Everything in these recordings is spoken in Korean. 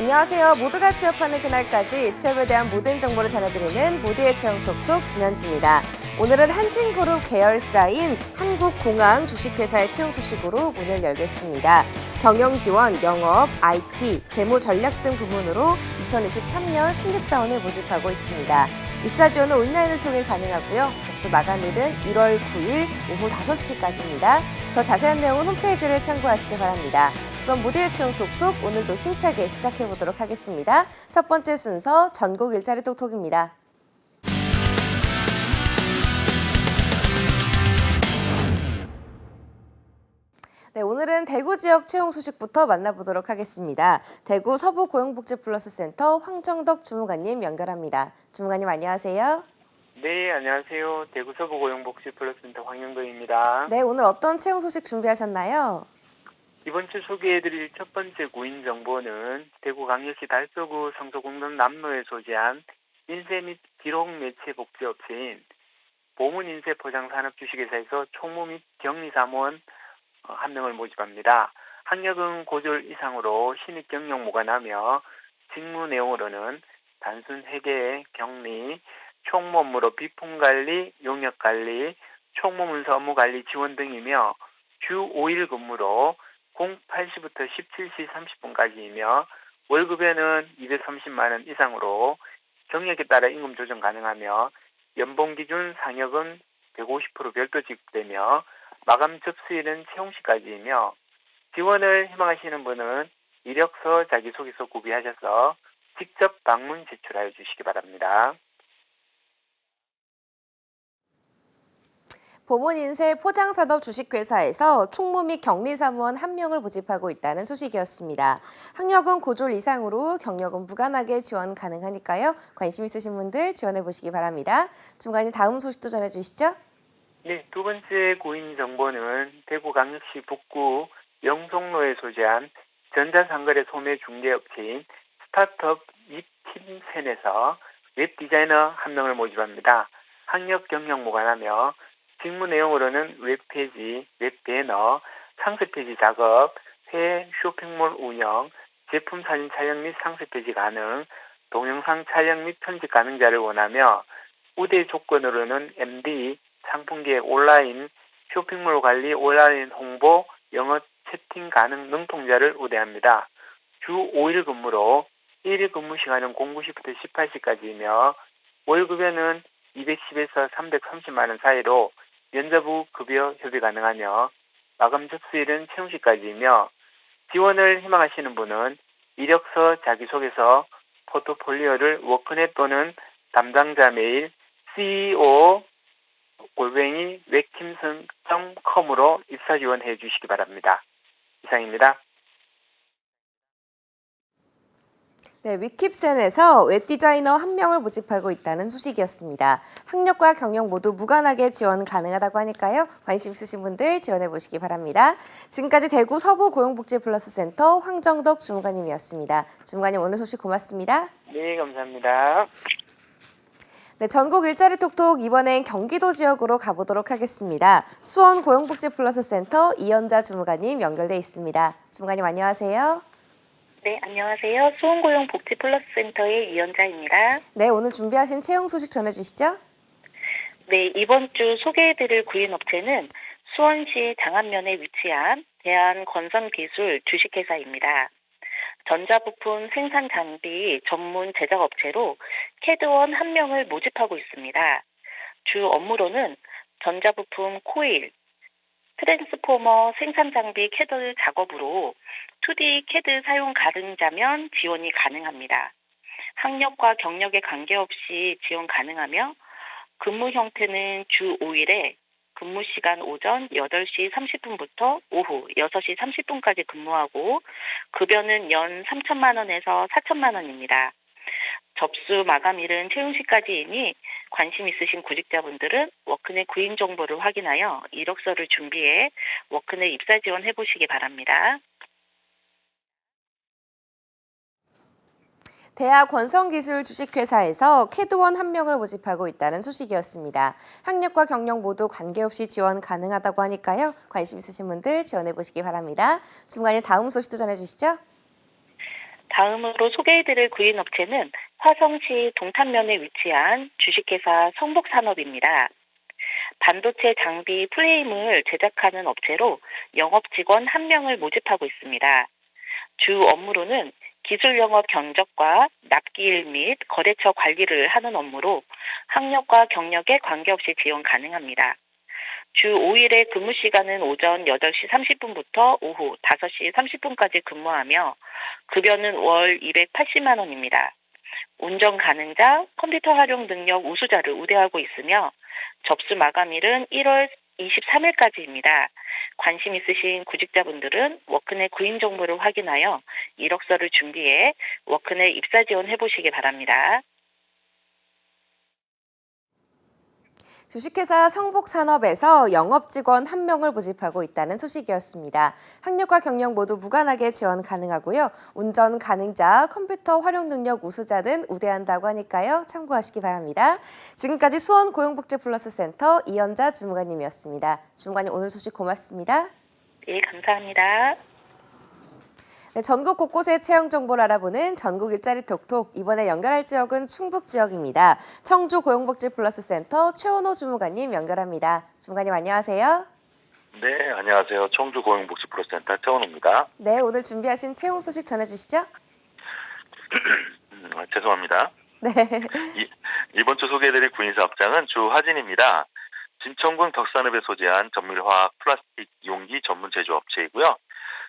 안녕하세요. 모두가 취업하는 그날까지 취업에 대한 모든 정보를 전해드리는 모두의 채용 톡톡 진현지입니다. 오늘은 한진그룹 계열사인 한국공항 주식회사의 채용 소식으로 문을 열겠습니다. 경영지원, 영업, IT, 재무전략 등 부문으로 2023년 신입사원을 모집하고 있습니다. 입사 지원은 온라인을 통해 가능하고요. 접수 마감일은 1월 9일 오후 5시까지입니다. 더 자세한 내용은 홈페이지를 참고하시기 바랍니다. 그럼 모두의 채용 톡톡 오늘도 힘차게 시작해보도록 하겠습니다. 첫 번째 순서 전국 일자리 톡톡입니다. 네, 오늘은 대구 지역 채용 소식부터 만나보도록 하겠습니다. 대구 서부고용복지플러스센터 황정덕 주무관님 연결합니다. 주무관님 안녕하세요. 네, 안녕하세요. 대구 서부고용복지플러스센터 황영덕입니다. 네, 오늘 어떤 채용 소식 준비하셨나요? 이번 주 소개해드릴 첫 번째 구인 정보는 대구광역시 달서구 성소공단 남로에 소재한 인쇄 및 기록 매체 복지업체인 보문인쇄포장산업주식회사에서 총무 및 격리사무원 한 명을 모집합니다. 학력은 고졸 이상으로 신입 경력 무관하며 직무 내용으로는 단순 회계, 격리, 총무 업무로 비품관리, 용역관리, 총무 문서 업무관리 지원 등이며 주 5일 근무로 08시부터 17시 30분까지이며 월급에는 230만 원 이상으로 경력에 따라 임금 조정 가능하며 연봉 기준 상여금 150% 별도 지급되며 마감 접수일은 채용시까지이며 지원을 희망하시는 분은 이력서, 자기소개서 구비하셔서 직접 방문 제출하여 주시기 바랍니다. 보문인쇄 포장산업 주식회사에서 총무 및 격리사무원 한 명을 모집하고 있다는 소식이었습니다. 학력은 고졸 이상으로 경력은 무관하게 지원 가능하니까요. 관심 있으신 분들 지원해 보시기 바랍니다. 중간에 다음 소식도 전해주시죠. 네, 두 번째 구인 정보는 대구광역시 북구 영송로에 소재한 전자상거래 소매 중개업체인 스타트업 이팀센에서 웹디자이너 한 명을 모집합니다. 학력 경력 무관하며 직무 내용으로는 웹페이지, 웹배너, 상세페이지 작업, 해외 쇼핑몰 운영, 제품 사진 촬영 및 상세페이지 가능, 동영상 촬영 및 편집 가능자를 원하며 우대 조건으로는 MD, 상품계획 온라인, 쇼핑몰 관리, 온라인 홍보, 영어 채팅 가능 능통자를 우대합니다. 주 5일 근무로 1일 근무 시간은 09시부터 18시까지이며 월급에는 210에서 330만 원 사이로 면접 후 급여 협의 가능하며 마감 접수일은 채용시까지이며 지원을 희망하시는 분은 이력서, 자기소개서, 포트폴리오를 워크넷 또는 담당자 메일 ceo@wekimson.com으로 입사 지원해 주시기 바랍니다. 이상입니다. 네, 위킵센에서 웹디자이너 한 명을 모집하고 있다는 소식이었습니다. 학력과 경력 모두 무관하게 지원 가능하다고 하니까요. 관심 있으신 분들 지원해 보시기 바랍니다. 지금까지 대구 서부고용복지플러스센터 황정덕 주무관님이었습니다. 주무관님 오늘 소식 고맙습니다. 네, 감사합니다. 네, 전국 일자리 톡톡 이번엔 경기도 지역으로 가보도록 하겠습니다. 수원고용복지플러스센터 이연자 주무관님 연결돼 있습니다. 주무관님 안녕하세요. 네, 안녕하세요. 수원고용복지플러스센터의 이연자입니다. 네, 오늘 준비하신 채용 소식 전해주시죠. 네, 이번 주 소개해드릴 구인업체는 수원시 장안면에 위치한 대한건선기술 주식회사입니다. 전자부품 생산 장비 전문 제작업체로 캐드원 한 명을 모집하고 있습니다. 주 업무로는 전자부품 코일, 트랜스포머 생산 장비 캐드 작업으로 2D 캐드 사용 가능자면 지원이 가능합니다. 학력과 경력에 관계없이 지원 가능하며 근무 형태는 주 5일에 근무 시간 오전 8시 30분부터 오후 6시 30분까지 근무하고 급여는 연 3천만 원에서 4천만 원입니다. 접수 마감일은 채용시까지이니 관심 있으신 구직자분들은 워크넷 구인 정보를 확인하여 이력서를 준비해 워크넷 입사 지원해 보시기 바랍니다. 대하권성기술 주식회사에서 캐드원 한 명을 모집하고 있다는 소식이었습니다. 학력과 경력 모두 관계없이 지원 가능하다고 하니까요. 관심 있으신 분들 지원해 보시기 바랍니다. 중간에 다음 소식도 전해주시죠. 다음으로 소개해드릴 구인업체는 화성시 동탄면에 위치한 주식회사 성복산업입니다. 반도체 장비 프레임을 제작하는 업체로 영업 직원 1명을 모집하고 있습니다. 주 업무로는 기술 영업 견적과 납기일 및 거래처 관리를 하는 업무로 학력과 경력에 관계없이 지원 가능합니다. 주 5일의 근무 시간은 오전 8시 30분부터 오후 5시 30분까지 근무하며 급여는 월 280만 원입니다. 운전 가능자, 컴퓨터 활용 능력 우수자를 우대하고 있으며 접수 마감일은 1월 23일까지입니다. 관심 있으신 구직자분들은 워크넷 구인 정보를 확인하여 이력서를 준비해 워크넷 입사 지원해 보시기 바랍니다. 주식회사 성복산업에서 영업직원 1명을 모집하고 있다는 소식이었습니다. 학력과 경력 모두 무관하게 지원 가능하고요. 운전 가능자, 컴퓨터 활용 능력 우수자는 우대한다고 하니까요. 참고하시기 바랍니다. 지금까지 수원고용복지플러스센터 이연자 주무관님이었습니다. 주무관님 오늘 소식 고맙습니다. 네, 감사합니다. 네, 전국 곳곳의 채용 정보를 알아보는 전국 일자리 톡톡. 이번에 연결할 지역은 충북 지역입니다. 청주 고용복지플러스센터 최원호 주무관님 연결합니다. 주무관님 안녕하세요. 네, 안녕하세요. 청주 고용복지플러스센터 최원호입니다. 네, 오늘 준비하신 채용 소식 전해주시죠. 죄송합니다. 네. 이번 주 소개해드릴 구인사업장은 주화진입니다. 진천군 덕산읍에 소재한 전밀화학 플라스틱 용기 전문 제조업체이고요.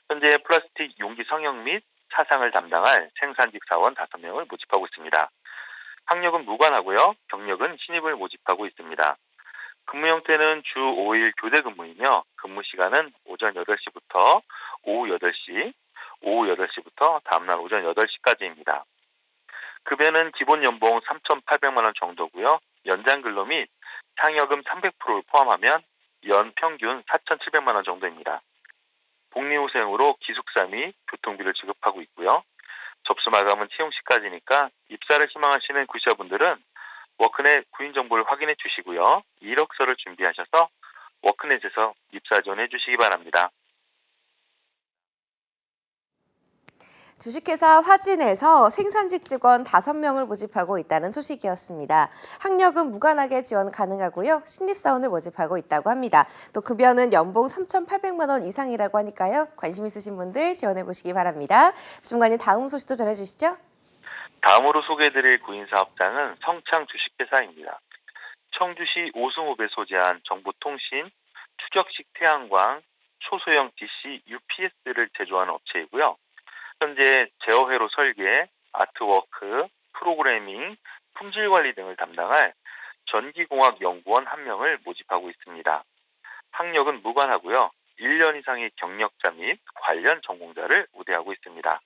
현재 플라스틱 용기 성형 및 사상을 담당할 생산직 사원 5명을 모집하고 있습니다. 학력은 무관하고요. 경력은 신입을 모집하고 있습니다. 근무 형태는 주 5일 교대 근무이며 근무 시간은 오전 8시부터 오후 8시, 오후 8시부터 다음날 오전 8시까지입니다. 급여는 기본 연봉 3,800만 원 정도고요. 연장 근로 및 상여금 300%를 포함하면 연 평균 4,700만 원 정도입니다. 복리후생으로 기숙사 및 교통비를 지급하고 있고요. 접수 마감은 채용 시까지니까 입사를 희망하시는 구직자분들은 워크넷 구인 정보를 확인해 주시고요. 이력서를 준비하셔서 워크넷에서 입사 지원해 주시기 바랍니다. 주식회사 화진에서 생산직 직원 5명을 모집하고 있다는 소식이었습니다. 학력은 무관하게 지원 가능하고요. 신입사원을 모집하고 있다고 합니다. 또 급여는 연봉 3,800만 원 이상이라고 하니까요. 관심 있으신 분들 지원해 보시기 바랍니다. 주무관님 다음 소식도 전해주시죠. 다음으로 소개해드릴 구인사업장은 성창 주식회사입니다. 청주시 오승읍에 소재한 정보통신, 추적식 태양광, 초소형 DC, UPS를 제조하는 업체이고요. 현재 제어회로 설계, 아트워크, 프로그래밍, 품질관리 등을 담당할 전기공학연구원 1명을 모집하고 있습니다. 학력은 무관하고요. 1년 이상의 경력자 및 관련 전공자를 우대하고 있습니다.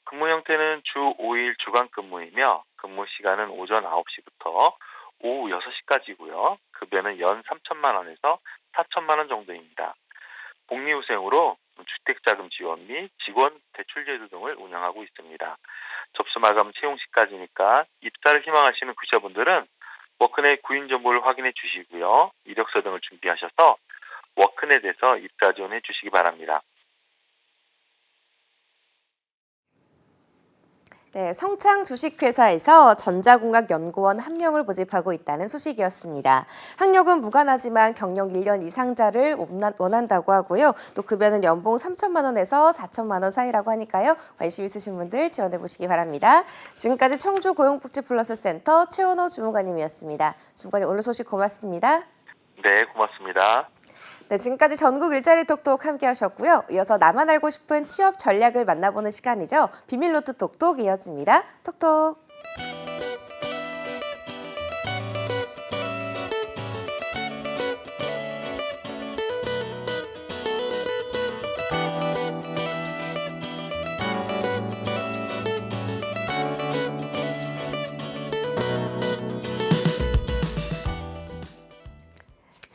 근무 형태는 주 5일 주간 근무이며 근무 시간은 오전 9시부터 오후 6시까지고요. 급여는 연 3천만 원에서 4천만 원 정도입니다. 복리후생으로 주택자금 지원 및 직원 대출제도 등을 운영하고 있습니다. 접수 마감 채용 시까지니까 입사를 희망하시는 구직자분들은 워크넷 구인 정보를 확인해 주시고요. 이력서 등을 준비하셔서 워크넷에서 입사 지원해 주시기 바랍니다. 네, 성창 주식회사에서 전자공학연구원 1명을 모집하고 있다는 소식이었습니다. 학력은 무관하지만 경력 1년 이상자를 원한다고 하고요. 또 급여는 연봉 3천만 원에서 4천만 원 사이라고 하니까요. 관심 있으신 분들 지원해 보시기 바랍니다. 지금까지 청주 고용복지플러스센터 최원호 주무관님이었습니다. 주무관님 오늘 소식 고맙습니다. 네, 고맙습니다. 네, 지금까지 전국 일자리 톡톡 함께 하셨고요. 이어서 나만 알고 싶은 취업 전략을 만나보는 시간이죠. 비밀노트 톡톡 이어집니다. 톡톡.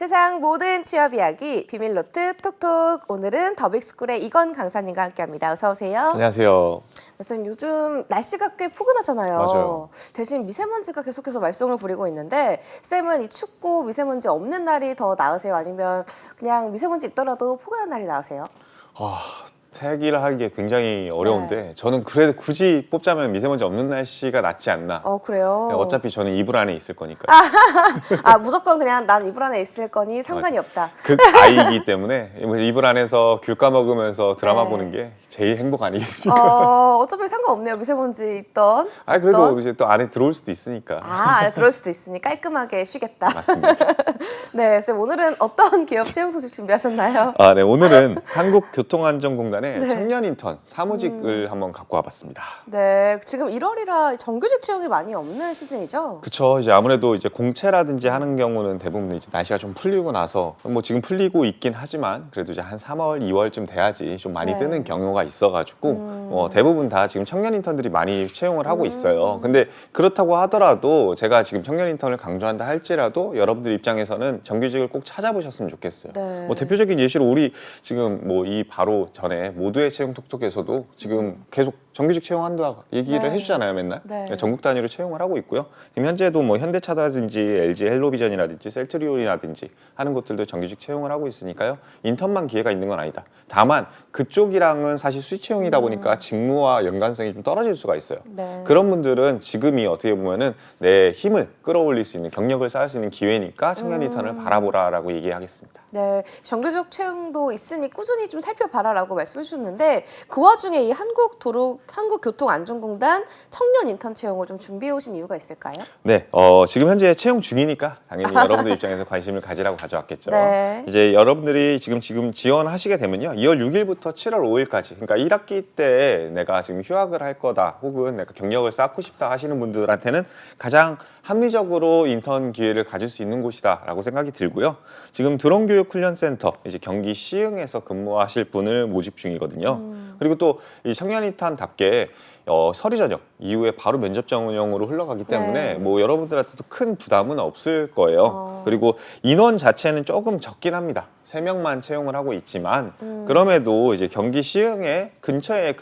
세상 모든 취업 이야기 비밀노트 톡톡. 오늘은 더빅스쿨의 이건 강사님과 함께합니다. 어서 오세요. 안녕하세요. 선생님 요즘 날씨가 꽤 포근하잖아요. 맞아요. 대신 미세먼지가 계속해서 말썽을 부리고 있는데 쌤은 이 춥고 미세먼지 없는 날이 더 나으세요? 아니면 그냥 미세먼지 있더라도 포근한 날이 나으세요? 택일을 하기에 굉장히 어려운데 저는 그래도 굳이 뽑자면 미세먼지 없는 날씨가 낫지 않나. 그래요? 어차피 저는 이불 안에 있을 거니까. 무조건 그냥 난 이불 안에 있을 거니 상관이 없다. 극아이기 때문에 이불 안에서 귤 까먹으면서 드라마 네. 보는 게 제일 행복 아니겠습니까? 어차피 상관없네요. 미세먼지 있던. 아니 그래도 없던. 이제 또 안에 들어올 수도 있으니까. 안에 들어올 수도 있으니 깔끔하게 쉬겠다. 맞습니다. 네, 쌤 오늘은 어떤 기업 채용 소식 준비하셨나요? 네, 오늘은 한국교통안전공단의 네. 청년 인턴 사무직을 한번 갖고 와봤습니다. 네, 지금 1월이라 정규직 채용이 많이 없는 시즌이죠? 그쵸. 이제 아무래도 이제 공채라든지 하는 경우는 대부분 이제 날씨가 좀 풀리고 나서 뭐 지금 풀리고 있긴 하지만 그래도 이제 한 3월, 2월쯤 돼야지 좀 많이 네. 뜨는 경우가 있어가지고 대부분 다 지금 청년 인턴들이 많이 채용을 하고 있어요. 근데 그렇다고 하더라도 제가 지금 청년 인턴을 강조한다 할지라도 여러분들 입장에서는 정규직을 꼭 찾아보셨으면 좋겠어요. 네. 뭐 대표적인 예시로 우리 지금 뭐 이 바로 전에 모두의 채용 톡톡에서도 지금 계속 정규직 채용한다 얘기를 네. 해주잖아요, 맨날. 네. 전국 단위로 채용을 하고 있고요. 지금 현재도 뭐 현대차라든지 LG 헬로비전이라든지 셀트리온이라든지 하는 곳들도 정규직 채용을 하고 있으니까요. 인턴만 기회가 있는 건 아니다. 다만 그쪽이랑은 사실 수직 채용이다 보니까 직무와 연관성이 좀 떨어질 수가 있어요. 네. 그런 분들은 지금이 어떻게 보면은 내 힘을 끌어올릴 수 있는 경력을 쌓을 수 있는 기회니까 청년 인턴을 바라보라라고 얘기하겠습니다. 네, 정규직 채용도 있으니 꾸준히 좀 살펴봐라라고 말씀해 주셨는데 그 와중에 이 한국교통안전공단 청년 인턴 채용을 좀 준비해 오신 이유가 있을까요? 네, 지금 현재 채용 중이니까 당연히 여러분들 입장에서 관심을 가지라고 가져왔겠죠. 네. 이제 여러분들이 지금 지원하시게 되면요, 2월 6일부터 7월 5일까지, 그러니까 1학기 때 내가 지금 휴학을 할 거다, 혹은 내가 경력을 쌓고 싶다 하시는 분들한테는 가장 합리적으로 인턴 기회를 가질 수 있는 곳이다라고 생각이 들고요. 지금 드론교육훈련센터 이제 경기 시흥에서 근무하실 분을 모집 중이거든요. 그리고 또 이 청년 인턴답게 서류 전형 이후에 바로 면접 전형으로 흘러가기 때문에 네. 뭐 여러분들한테도 큰 부담은 없을 거예요. 그리고 인원 자체는 조금 적긴 합니다. 3명만 채용을 하고 있지만 그럼에도 이제 경기 시흥에 근처에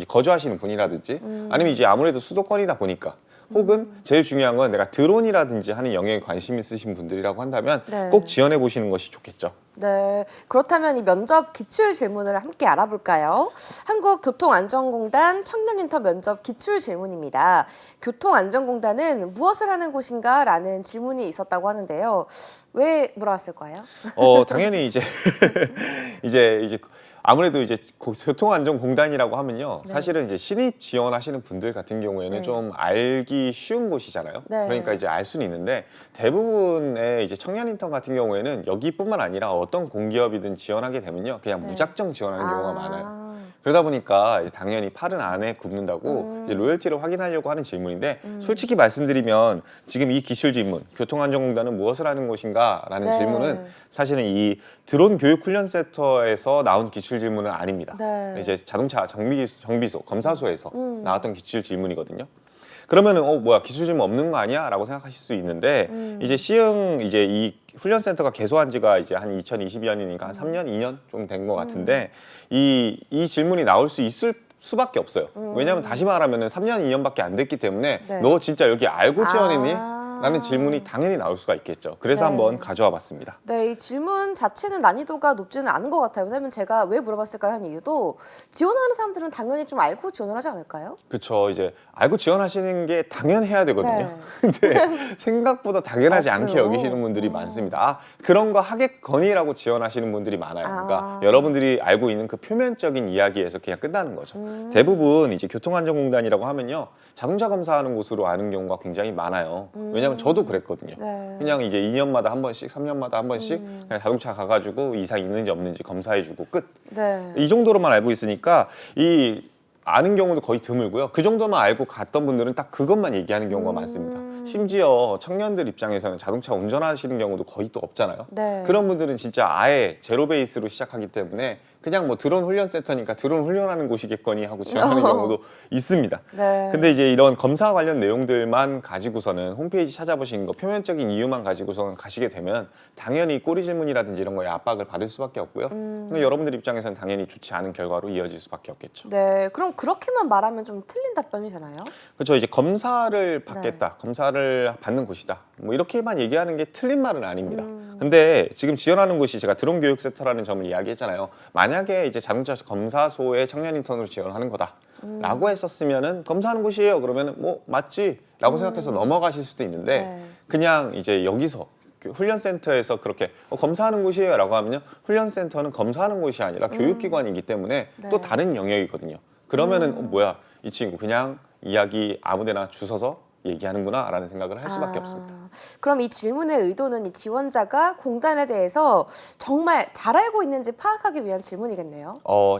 거주하시는 분이라든지 아니면 이제 아무래도 수도권이다 보니까 혹은 제일 중요한 건 내가 드론이라든지 하는 영역에 관심 있으신 분들이라고 한다면 네. 꼭 지원해 보시는 것이 좋겠죠. 네, 그렇다면 이 면접 기출 질문을 함께 알아볼까요? 한국교통안전공단 청년인턴 면접 기출 질문입니다. 교통안전공단은 무엇을 하는 곳인가? 라는 질문이 있었다고 하는데요. 왜 물어봤을까요? 당연히 이제 이제 아무래도 이제 교통안전공단이라고 하면요, 네. 사실은 이제 신입 지원하시는 분들 같은 경우에는 네. 좀 알기 쉬운 곳이잖아요. 네. 그러니까 이제 알 수는 있는데 대부분의 이제 청년 인턴 같은 경우에는 여기뿐만 아니라 어떤 공기업이든 지원하게 되면요, 그냥 네. 무작정 지원하는 경우가 많아요. 그러다 보니까 이제 당연히 팔은 안에 굽는다고 이제 로열티를 확인하려고 하는 질문인데 솔직히 말씀드리면 지금 이 기출 질문, 교통안전공단은 무엇을 하는 곳인가? 라는 네. 질문은 사실은 이 드론 교육훈련센터에서 나온 기출 질문은 아닙니다. 네. 이제 자동차 정비소, 검사소에서 나왔던 기출 질문이거든요. 그러면은 뭐야, 기출 질문 없는 거 아니야? 라고 생각하실 수 있는데 이제 시흥 이제 이 훈련센터가 개소한 지가 이제 한 2022년이니까 한 3년, 2년 좀 된 것 같은데 이 질문이 나올 수 있을 수밖에 없어요. 왜냐하면 다시 말하면은 3년, 2년밖에 안 됐기 때문에 네. 너 진짜 여기 알고 지원했니? 라는 질문이 당연히 나올 수가 있겠죠. 그래서 네. 한번 가져와 봤습니다. 네, 이 질문 자체는 난이도가 높지는 않은 것 같아요. 왜냐면 제가 왜 물어봤을까요? 한 이유도 지원하는 사람들은 당연히 좀 알고 지원을 하지 않을까요? 그렇죠. 이제 알고 지원하시는 게 당연해야 되거든요. 네. 근데 생각보다 당연하지 않게 그래요? 여기시는 분들이 많습니다. 그런 거 하겠거니라고 지원하시는 분들이 많아요. 그러니까 아. 여러분들이 알고 있는 그 표면적인 이야기에서 그냥 끝나는 거죠. 대부분 이제 교통안전공단이라고 하면요, 자동차 검사하는 곳으로 아는 경우가 굉장히 많아요. 왜냐하면 저도 그랬거든요. 네. 그냥 이제 2년마다 한 번씩, 3년마다 한 번씩 그냥 자동차 가가지고 이상 있는지 없는지 검사해주고 끝. 네. 이 정도로만 알고 있으니까 이 아는 경우도 거의 드물고요. 그 정도만 알고 갔던 분들은 딱 그것만 얘기하는 경우가 많습니다. 심지어 청년들 입장에서는 자동차 운전하시는 경우도 거의 또 없잖아요. 네. 그런 분들은 진짜 아예 제로 베이스로 시작하기 때문에 그냥 뭐 드론 훈련센터니까 드론 훈련하는 곳이겠거니 하고 지원하는 경우도 있습니다. 네. 근데 이제 이런 검사 관련 내용들만 가지고서는 홈페이지 찾아보신 거 표면적인 이유만 가지고서는 가시게 되면 당연히 꼬리 질문이라든지 이런 거에 압박을 받을 수밖에 없고요. 근데 여러분들 입장에서는 당연히 좋지 않은 결과로 이어질 수밖에 없겠죠. 네, 그럼 그렇게만 말하면 좀 틀린 답변이 되나요? 그렇죠. 이제 검사를 받겠다, 검사를 받는 곳이다, 뭐 이렇게만 얘기하는 게 틀린 말은 아닙니다. 근데 지금 지원하는 곳이 제가 드론 교육센터라는 점을 이야기했잖아요. 만약에 이제 자동차 검사소에 청년 인턴으로 지원하는 거다라고 했었으면은 검사하는 곳이에요. 그러면은 뭐 맞지라고 생각해서 넘어가실 수도 있는데 네. 그냥 이제 여기서 그 훈련센터에서 그렇게 검사하는 곳이에요라고 하면요, 훈련센터는 검사하는 곳이 아니라 교육기관이기 때문에 네. 또 다른 영역이거든요. 그러면은 뭐야, 이 친구 그냥 이야기 아무데나 주워서 얘기하는구나라는 생각을 할 수밖에 없습니다. 그럼 이 질문의 의도는 이 지원자가 공단에 대해서 정말 잘 알고 있는지 파악하기 위한 질문이겠네요.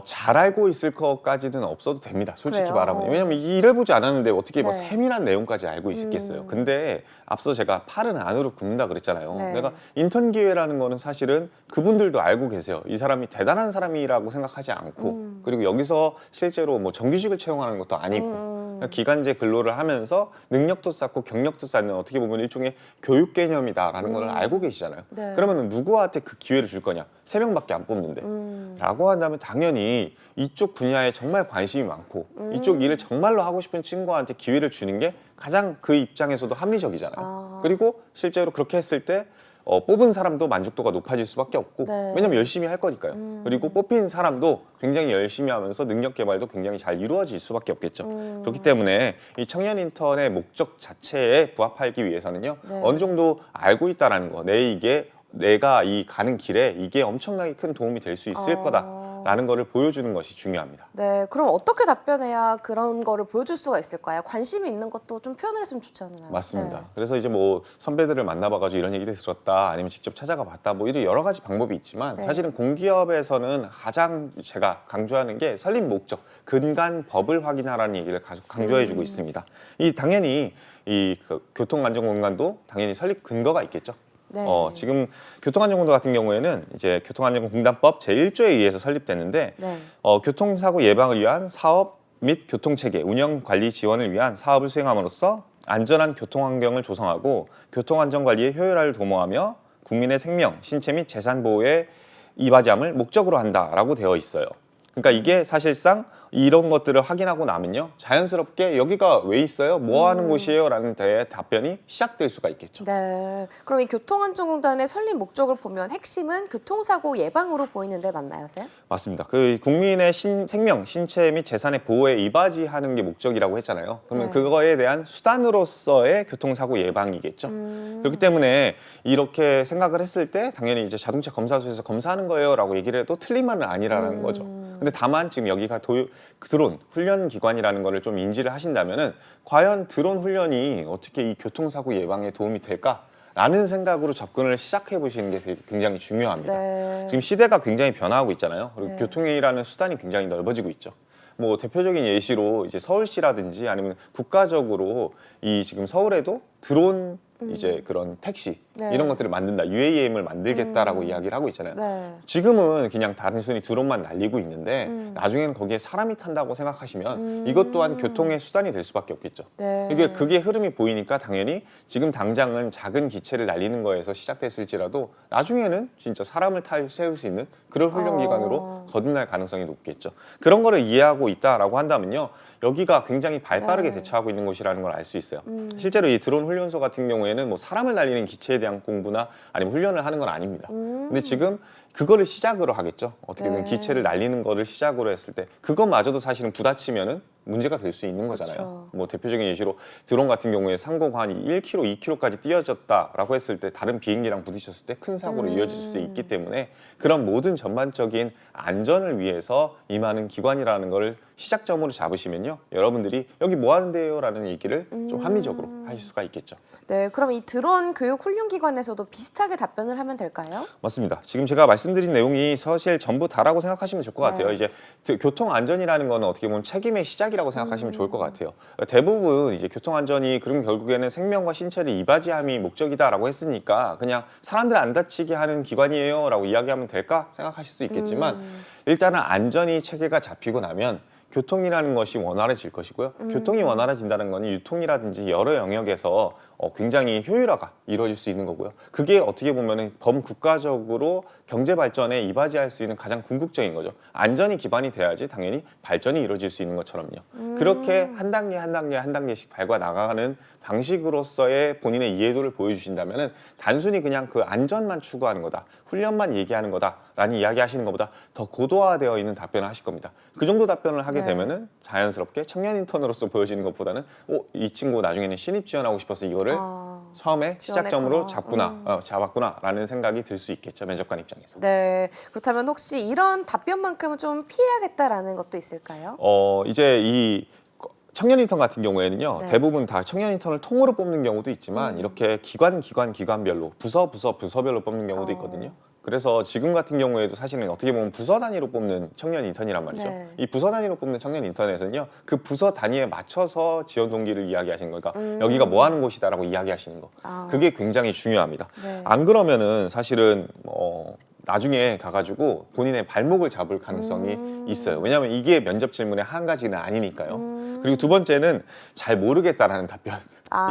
잘 알고 있을 것까지는 없어도 됩니다. 솔직히 그래요? 말하면. 왜냐면 이 일을 보지 않았는데 어떻게 뭐 네. 세밀한 내용까지 알고 있겠어요. 근데 앞서 제가 팔은 안으로 굽는다 그랬잖아요. 네. 내가 인턴 기회라는 거는 사실은 그분들도 알고 계세요. 이 사람이 대단한 사람이라고 생각하지 않고 그리고 여기서 실제로 뭐 정규직을 채용하는 것도 아니고 그냥 기간제 근로를 하면서 능력도 쌓고 경력도 쌓는 어떻게 보면 일종의 교육 개념이다라는 걸 알고 계시잖아요. 네. 그러면 누구한테 그 기회를 줄 거냐? 3명밖에 안 뽑는데. 라고 한다면 당연히 이쪽 분야에 정말 관심이 많고 이쪽 일을 정말로 하고 싶은 친구한테 기회를 주는 게 가장 그 입장에서도 합리적이잖아요. 그리고 실제로 그렇게 했을 때 뽑은 사람도 만족도가 높아질 수밖에 없고 네. 왜냐면 열심히 할 거니까요. 그리고 뽑힌 사람도 굉장히 열심히 하면서 능력 개발도 굉장히 잘 이루어질 수밖에 없겠죠. 그렇기 때문에 이 청년 인턴의 목적 자체에 부합하기 위해서는요, 네. 어느 정도 알고 있다라는 거, 내가 이 가는 길에 이게 엄청나게 큰 도움이 될 수 있을 거다라는 거를 보여주는 것이 중요합니다. 네, 그럼 어떻게 답변해야 그런 거를 보여줄 수가 있을까요? 관심이 있는 것도 좀 표현을 했으면 좋잖아요. 맞습니다. 네. 그래서 이제 뭐 선배들을 만나봐가지고 이런 얘기를 들었다, 아니면 직접 찾아가 봤다, 뭐 이런 여러 가지 방법이 있지만 네. 사실은 공기업에서는 가장 제가 강조하는 게 설립 목적, 근간 법을 확인하라는 얘기를 계속 강조해주고 있습니다. 당연히 그 교통안전공단도 당연히 설립 근거가 있겠죠. 네. 지금 교통안전공단 같은 경우에는 이제 교통안전공단법 제1조에 의해서 설립됐는데 네. 교통사고 예방을 위한 사업 및 교통체계 운영 관리 지원을 위한 사업을 수행함으로써 안전한 교통환경을 조성하고 교통안전관리의 효율화를 도모하며 국민의 생명, 신체 및 재산 보호에 이바지함을 목적으로 한다라고 되어 있어요. 그러니까 이게 사실상 이런 것들을 확인하고 나면요, 자연스럽게 여기가 왜 있어요? 뭐 하는 곳이에요? 라는 답변이 시작될 수가 있겠죠. 네. 그럼 이 교통안전공단의 설립 목적을 보면 핵심은 교통사고 예방으로 보이는데 맞나요, 쌤? 맞습니다. 그 국민의 생명, 신체 및 재산의 보호에 이바지하는 게 목적이라고 했잖아요. 그러면 네. 그거에 대한 수단으로서의 교통사고 예방이겠죠. 그렇기 때문에 이렇게 생각을 했을 때 당연히 이제 자동차 검사소에서 검사하는 거예요라고 얘기를 해도 틀린 말은 아니라는 거죠. 근데 다만 지금 여기가 드론 훈련 기관이라는 거를 좀 인지를 하신다면은 과연 드론 훈련이 어떻게 이 교통사고 예방에 도움이 될까? 라는 생각으로 접근을 시작해 보시는 게 굉장히 중요합니다. 네. 지금 시대가 굉장히 변화하고 있잖아요. 그리고 네. 교통이라는 수단이 굉장히 넓어지고 있죠. 뭐 대표적인 예시로 이제 서울시라든지 아니면 국가적으로 이 지금 서울에도 드론 이제 그런 택시 네. 이런 것들을 만든다, UAM을 만들겠다라고 이야기를 하고 있잖아요. 네. 지금은 그냥 단순히 드론만 날리고 있는데 나중에는 거기에 사람이 탄다고 생각하시면 이것 또한 교통의 수단이 될 수밖에 없겠죠. 네. 그게 흐름이 보이니까 당연히 지금 당장은 작은 기체를 날리는 거에서 시작됐을지라도 나중에는 진짜 사람을 세울 수 있는 그런 훈련 기관으로 거듭날 가능성이 높겠죠. 그런 거를 이해하고 있다라고 한다면요, 여기가 굉장히 발빠르게 네. 대처하고 있는 곳이라는 걸 알 수 있어요. 실제로 이 드론 훈련소 같은 경우에는 뭐 사람을 날리는 기체에 대한 공부나 아니면 훈련을 하는 건 아닙니다. 근데 지금 그거를 시작으로 하겠죠. 어떻게든 네. 기체를 날리는 거를 시작으로 했을 때 그것마저도 사실은 부딪히면은 문제가 될 수 있는 거잖아요. 그렇죠. 뭐 대표적인 예시로 드론 같은 경우에 상고가 한 1km, 2km까지 뛰어졌다라고 했을 때 다른 비행기랑 부딪혔을 때 큰 사고로 이어질 수도 있기 때문에 그런 모든 전반적인 안전을 위해서 임하는 기관이라는 걸 시작점으로 잡으시면요, 여러분들이 여기 뭐 하는데요? 라는 얘기를 좀 합리적으로 하실 수가 있겠죠. 네. 그럼 이 드론 교육 훈련 기관에서도 비슷하게 답변을 하면 될까요? 맞습니다. 지금 제가 말씀드린 내용이 사실 전부 다라고 생각하시면 좋을 것 같아요. 네. 이제 교통 안전이라는 거는 어떻게 보면 책임의 시작이라고 생각하시면 좋을 것 같아요. 대부분 이제 교통 안전이 그럼 결국에는 생명과 신체를 이바지함이 목적이다라고 했으니까 그냥 사람들 안 다치게 하는 기관이에요라고 이야기하면 될까 생각하실 수 있겠지만 일단은 안전이 체계가 잡히고 나면 교통이라는 것이 원활해질 것이고요. 교통이 원활해진다는 건 유통이라든지 여러 영역에서 굉장히 효율화가 이루어질 수 있는 거고요. 그게 어떻게 보면 범국가적으로 경제 발전에 이바지할 수 있는 가장 궁극적인 거죠. 안전이 기반이 돼야지 당연히 발전이 이루어질 수 있는 것처럼요. 그렇게 한 단계 한 단계 한 단계씩 밟아 나가는 방식으로서의 본인의 이해도를 보여주신다면 단순히 그냥 그 안전만 추구하는 거다, 훈련만 얘기하는 거다라는 이야기하시는 것보다 더 고도화되어 있는 답변을 하실 겁니다. 그 정도 답변을 하게 되면은 자연스럽게 청년 인턴으로서 보여지는 것보다는 이 친구 나중에는 신입 지원하고 싶어서 이거를 처음에 시작점으로 잡았구나라는 생각이 들 수 있겠죠, 면접관 입장에서. 네. 그렇다면 혹시 이런 답변만큼은 좀 피해야겠다라는 것도 있을까요? 이제 이 청년 인턴 같은 경우에는요, 네. 대부분 다 청년 인턴을 통으로 뽑는 경우도 있지만 이렇게 기관별로 부서별로 뽑는 경우도 있거든요. 그래서 지금 같은 경우에도 사실은 어떻게 보면 부서 단위로 뽑는 청년 인턴이란 말이죠. 네. 이 부서 단위로 뽑는 청년 인턴에서는요, 그 부서 단위에 맞춰서 지원 동기를 이야기하시는 거니까 여기가 뭐 하는 곳이다라고 이야기하시는 거. 그게 굉장히 중요합니다. 네. 안 그러면은 사실은 나중에 가가지고 본인의 발목을 잡을 가능성이 있어요. 왜냐하면 이게 면접 질문의 한 가지는 아니니까요. 그리고 두 번째는 잘 모르겠다라는 답변.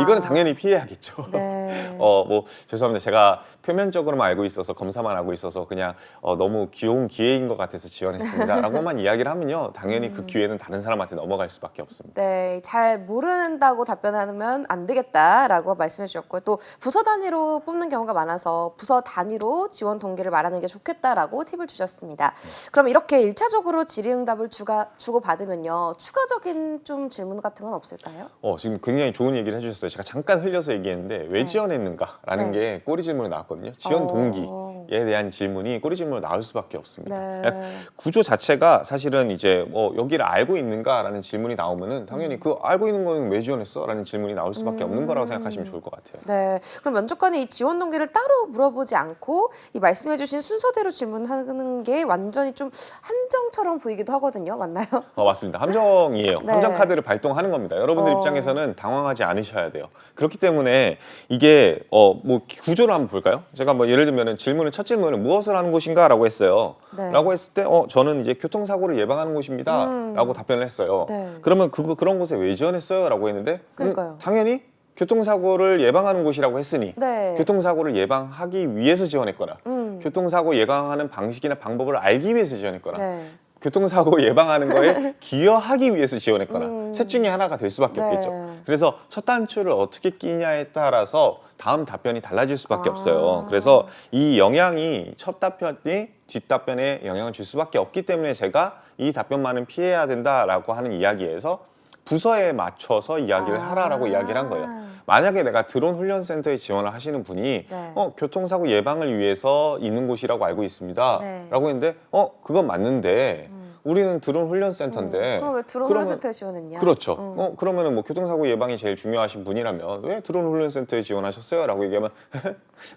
이거는 당연히 피해야겠죠. 네. 뭐 죄송합니다. 제가 표면적으로만 알고 있어서 검사만 하고 있어서 그냥 너무 귀여운 기회인 것 같아서 지원했습니다라고만 이야기를 하면요, 당연히 그 기회는 다른 사람한테 넘어갈 수밖에 없습니다. 네, 잘 모른다고 답변하면 안 되겠다라고 말씀해 주셨고, 또 부서 단위로 뽑는 경우가 많아서 부서 단위로 지원 동기를 말하는 게 좋겠다라고 팁을 주셨습니다. 그럼 이렇게 1차적으로 질의응답을 주고 받으면요, 추가적인 좀 질문 같은 건 없을까요? 지금 굉장히 좋은 얘기를 해주셨어요. 제가 잠깐 흘려서 얘기했는데 왜 지원했는가라는 게 꼬리 질문으로 나왔거든요. 지원 동기에 대한 질문이 꼬리 질문으로 나올 수밖에 없습니다. 네. 구조 자체가 사실은 이제 여기를 알고 있는가라는 질문이 나오면은 당연히 그 알고 있는 거는 왜 지원했어라는 질문이 나올 수밖에 없는 거라고 생각하시면 좋을 것 같아요. 네, 그럼 면접관이 이 지원 동기를 따로 물어보지 않고 이 말씀해주신 순서대로 질문하는 게 완전히 좀 함정처럼 보이기도 하거든요. 맞나요? 맞습니다. 함정이에요. 네. 함정 카드를 발동하는 겁니다. 여러분들 입장에서는 당황하지 않으셔야 돼요. 그렇기 때문에 이게 뭐 구조를 한번 볼까요? 제가 뭐 예를 들면은 첫 질문은 무엇을 하는 곳인가라고 했어요. 네. 라고 했을 때 저는 이제 교통사고를 예방하는 곳입니다라고 답변을 했어요. 네. 그러면 그런 곳에 왜 지원했어요?라고 했는데 그러니까요. 당연히 교통사고를 예방하는 곳이라고 했으니 네. 교통사고를 예방하기 위해서 지원했거나 교통사고 예방하는 방식이나 방법을 알기 위해서 지원했거나 네. 교통사고 예방하는 거에 기여하기 위해서 지원했거나 셋 중에 하나가 될 수밖에 네. 없겠죠. 그래서 첫 단추를 어떻게 끼냐에 따라서 다음 답변이 달라질 수밖에 없어요. 그래서 이 영향이 첫 답변이 뒷답변에 영향을 줄 수밖에 없기 때문에 제가 이 답변만은 피해야 된다라고 하는 이야기에서 부서에 맞춰서 이야기를 하라라고 이야기를 한 거예요. 만약에 내가 드론 훈련센터에 지원을 하시는 분이 네. 교통사고 예방을 위해서 있는 곳이라고 알고 있습니다. 네. 라고 했는데 그건 맞는데 우리는 드론 훈련센터인데 그럼 왜 드론 훈련센터에 지원했냐? 그렇죠. 그러면은 뭐 교통사고 예방이 제일 중요하신 분이라면 왜 드론 훈련센터에 지원하셨어요? 라고 얘기하면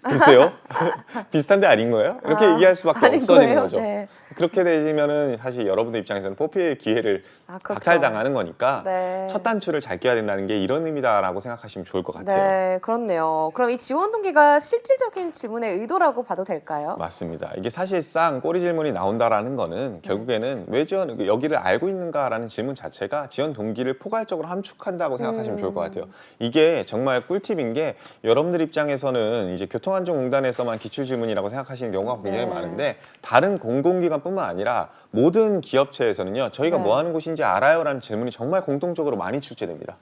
글쎄요. 비슷한 데 아닌 거예요? 이렇게 얘기할 수밖에 아닌 없어지는 거예요? 거죠. 네. 그렇게 되시면은 사실 여러분들 입장에서는 뽑힐 기회를 그렇죠. 박탈당하는 거니까 네. 첫 단추를 잘 끼야 된다는 게 이런 의미다라고 생각하시면 좋을 것 같아요. 네, 그렇네요. 그럼 이 지원 동기가 실질적인 질문의 의도라고 봐도 될까요? 맞습니다. 이게 사실상 꼬리 질문이 나온다라는 거는 결국에는 왜 지원 여기를 알고 있는가라는 질문 자체가 지원 동기를 포괄적으로 함축한다고 생각하시면 좋을 것 같아요. 이게 정말 꿀팁인 게 여러분들 입장에서는 이제 교통안전공단에서만 기출 질문이라고 생각하시는 경우가 굉장히 많은데 다른 공공기관뿐만 아니라 모든 기업체에서는요, 저희가 네. 뭐 하는 곳인지 알아요라는 질문이 정말 공통적으로 많이 출제됩니다.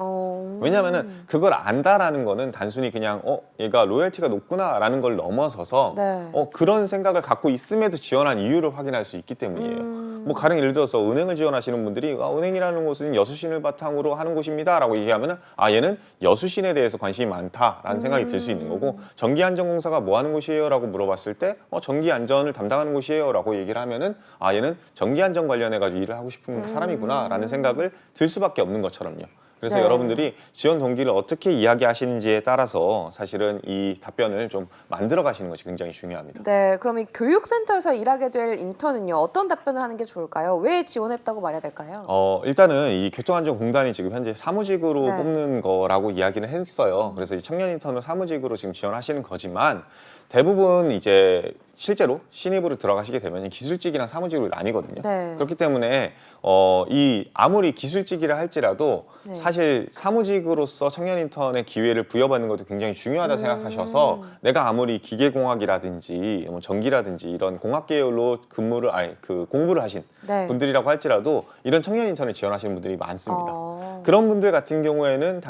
왜냐하면은 그걸 안다라는 거는 단순히 그냥 얘가 로열티가 높구나라는 걸 넘어서서 네. 그런 생각을 갖고 있음에도 지원한 이유를 확인할 수 있기 때문이에요. 뭐 가령 예를 들어서 은행을 지원하시는 분들이 은행이라는 곳은 여수신을 바탕으로 하는 곳입니다라고 얘기하면은 얘는 여수신에 대해서 관심이 많다라는 생각이 들 수 있는 거고, 전기안전공사가 뭐 하는 곳이에요라고 물어봤을 때 전기안전을 담당하는 곳이에요라고 얘기를 하면은 얘는 전기안전 관련해 가지고 일을 하고 싶은 사람이구나라는 생각을 들 수밖에 없는 것처럼요. 그래서 네. 여러분들이 지원 동기를 어떻게 이야기하시는지에 따라서 사실은 이 답변을 좀 만들어 가시는 것이 굉장히 중요합니다. 네, 그럼 이 교육센터에서 일하게 될 인턴은요, 어떤 답변을 하는 게 좋을까요? 왜 지원했다고 말해야 될까요? 일단은 이 교통안전공단이 지금 현재 사무직으로 네. 뽑는 거라고 이야기는 했어요. 그래서 이 청년 인턴을 사무직으로 지금 지원하시는 거지만 대부분 이제 실제로 신입으로 들어가시게 되면 기술직이랑 사무직으로 나뉘거든요. 네. 그렇기 때문에 이 아무리 기술직이라 할지라도 네. 사실 사무직으로서 청년 인턴의 기회를 부여받는 것도 굉장히 중요하다 생각하셔서 내가 아무리 기계공학이라든지 뭐 전기라든지 이런 공학 계열로 공부를 하신 네. 분들이라고 할지라도 이런 청년 인턴을 지원하시는 분들이 많습니다. 어. 그런 분들 같은 경우에는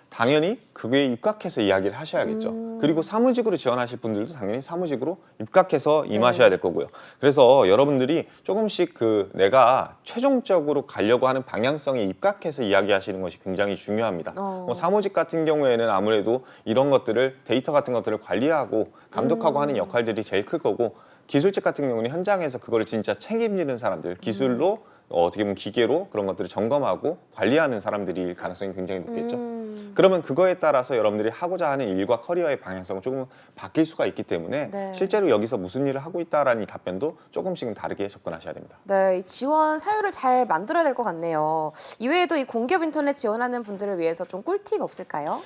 당연히 그거에 입각해서 이야기를 하셔야겠죠. 그리고 사무직으로 지원하실 분들도 당연히 사무직으로 입각해서 임하셔야 될 거고요. 그래서 여러분들이 조금씩 내가 최종적으로 가려고 하는 방향성에 입각해서 이야기하시는 것이 굉장히 중요합니다. 뭐 사무직 같은 경우에는 아무래도 이런 것들을 데이터 같은 것들을 관리하고 감독하고 하는 역할들이 제일 클 거고 기술직 같은 경우는 현장에서 그걸 진짜 책임지는 사람들, 기술로 어떻게 보면 기계로 그런 것들을 점검하고 관리하는 사람들일 가능성이 굉장히 높겠죠. 그러면 그거에 따라서 여러분들이 하고자 하는 일과 커리어의 방향성은 조금 바뀔 수가 있기 때문에 네. 실제로 여기서 무슨 일을 하고 있다라는 이 답변도 조금씩은 다르게 접근하셔야 됩니다. 네, 이 지원 사유를 잘 만들어야 될 것 같네요. 이외에도 이 공기업 인터넷 지원하는 분들을 위해서 좀 꿀팁 없을까요?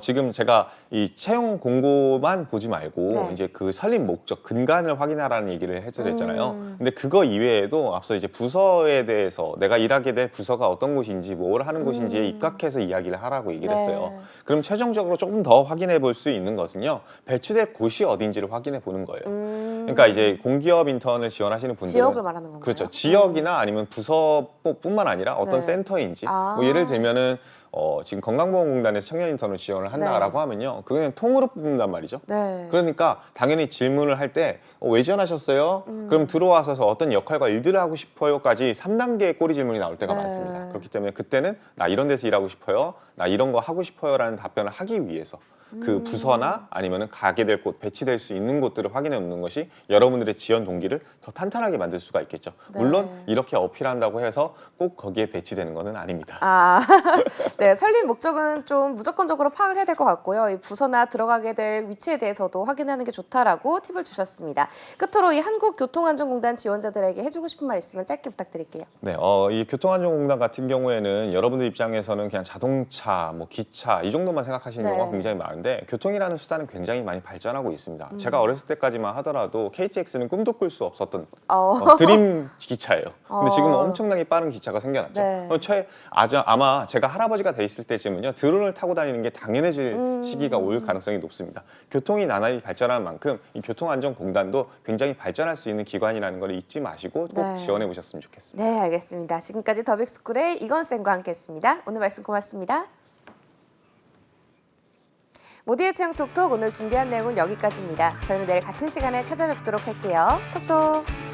지금 제가 이 채용 공고만 보지 말고 네. 이제 그 설립 목적 근간을 확인하라는 얘기를 해드렸잖아요. 근데 그거 이외에도 앞서 이제 부서에 대해서 내가 일하게 될 부서가 어떤 곳인지 뭘 하는 곳인지에 입각해서 이야기를 하라고 얘기를 네. 했어요. 그럼 최종적으로 조금 더 확인해 볼 수 있는 것은요. 배치될 곳이 어딘지를 확인해 보는 거예요. 그러니까 이제 공기업 인턴을 지원하시는 분들은 지역을 말하는 건가요? 그렇죠. 지역이나 아니면 부서뿐만 아니라 어떤 네. 센터인지 아. 뭐 예를 들면은 지금 건강보험공단에서 청년 인턴을 지원을 한다라고 네. 하면요. 그냥 통으로 뽑는단 말이죠. 네. 그러니까 당연히 질문을 할 때 왜 지원하셨어요? 그럼 들어와서 어떤 역할과 일들을 하고 싶어요까지 3단계의 꼬리 질문이 나올 때가 네. 많습니다. 그렇기 때문에 그때는 나 이런 데서 일하고 싶어요. 나 이런 거 하고 싶어요라는 답변을 하기 위해서 그 부서나 아니면은 가게 될 곳, 배치될 수 있는 곳들을 확인해 놓는 것이 여러분들의 지원 동기를 더 탄탄하게 만들 수가 있겠죠. 네. 물론 이렇게 어필한다고 해서 꼭 거기에 배치되는 것은 아닙니다. 아, 네, 설립 목적은 좀 무조건적으로 파악을 해야 될 것 같고요. 이 부서나 들어가게 될 위치에 대해서도 확인하는 게 좋다라고 팁을 주셨습니다. 끝으로 이 한국교통안전공단 지원자들에게 해주고 싶은 말 있으면 짧게 부탁드릴게요. 네, 이 교통안전공단 같은 경우에는 여러분들 입장에서는 그냥 자동차, 뭐 기차 이 정도만 생각하시는 네. 경우가 굉장히 많은데 교통이라는 수단은 굉장히 많이 발전하고 있습니다. 제가 어렸을 때까지만 하더라도 KTX는 꿈도 꿀 수 없었던 드림 기차예요. 근데 지금은 엄청나게 빠른 기차가 생겨났죠. 네. 아마 제가 할아버지가 돼 있을 때쯤은요 드론을 타고 다니는 게 당연해질 시기가 올 가능성이 높습니다. 교통이 나날이 발전하는 만큼 이 교통안전공단도 굉장히 발전할 수 있는 기관이라는 걸 잊지 마시고 꼭 네. 지원해 보셨으면 좋겠습니다. 네, 알겠습니다. 지금까지 더빅스쿨의 이건쌤과 함께했습니다. 오늘 말씀 고맙습니다. 모두의 채용 톡톡 오늘 준비한 내용은 여기까지입니다. 저희는 내일 같은 시간에 찾아뵙도록 할게요. 톡톡.